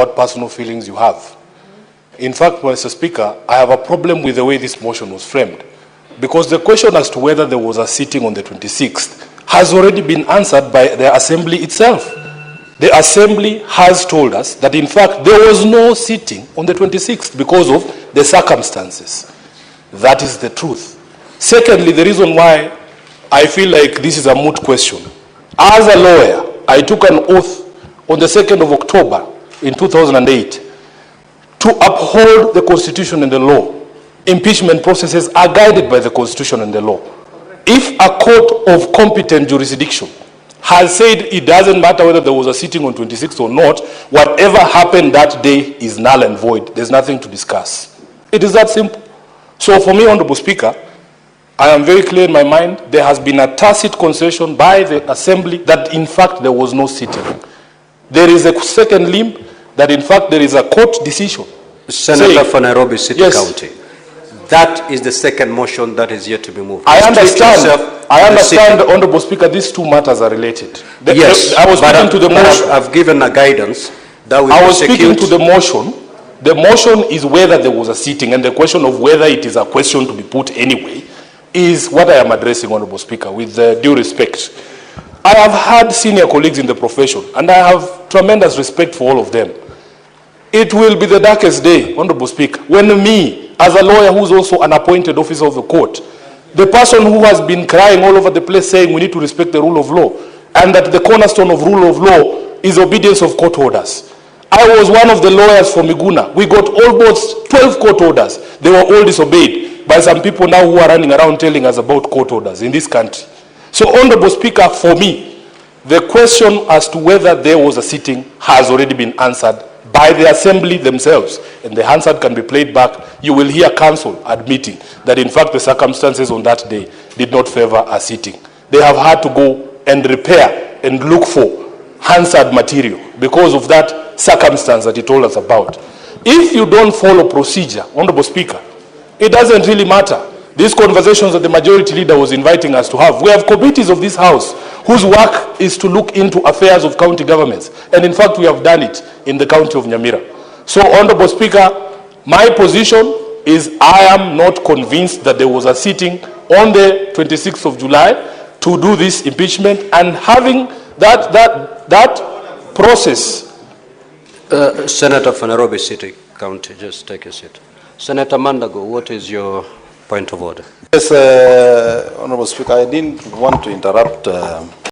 what personal feelings you have. In fact, Mr. Speaker, I have a problem with the way this motion was framed, because the question as to whether there was a sitting on the 26th has already been answered by the Assembly itself. The Assembly has told us that, in fact, there was no sitting on the 26th because of the circumstances. That is the truth. Secondly, the reason why I feel like this is a moot question. As a lawyer, I took an oath on the 2nd of October in 2008 to uphold the Constitution and the law. Impeachment processes are guided by the Constitution and the law. If a court of competent jurisdiction has said it doesn't matter whether there was a sitting on 26th or not, whatever happened that day is null and void. There's nothing to discuss. It is that simple. So for me, Honorable Speaker, I am very clear in my mind, there has been a tacit concession by the Assembly that in fact there was no sitting. There is a second limb that in fact there is a court decision. Senator for Nairobi City County. That is the second motion that is yet to be moved. I understand, Honorable Speaker, these two matters are related. Yes, I was speaking to the motion. I've given a guidance that we I was speaking to the motion. The motion is whether there was a sitting, and the question of whether it is a question to be put anyway is what I am addressing, Honorable Speaker, with due respect. I have had senior colleagues in the profession, and I have tremendous respect for all of them. It will be the darkest day, Honorable Speaker, when me, as a lawyer who is also an appointed officer of the court, the person who has been crying all over the place saying we need to respect the rule of law, and that the cornerstone of rule of law is obedience of court orders. I was one of the lawyers for Miguna. We got almost 12 court orders. They were all disobeyed by some people now who are running around telling us about court orders in this country. So, Honorable Speaker, for me, the question as to whether there was a sitting has already been answered by the Assembly themselves, and the answer can be played back. You will hear counsel admitting that in fact the circumstances on that day did not favor a sitting. They have had to go and repair and look for Hansard material because of that circumstance that he told us about. If you don't follow procedure, Honorable Speaker, it doesn't really matter. These conversations that the majority leader was inviting us to have, we have committees of this House whose work is to look into affairs of county governments. And in fact, we have done it in the county of Nyamira. So, Honorable Speaker, my position is I am not convinced that there was a sitting on the 26th of July to do this impeachment, and having that process. Senator for Nairobi City County, just take a seat. Senator Mandago, what is your point of order? Yes, Honorable Speaker, I didn't want to interrupt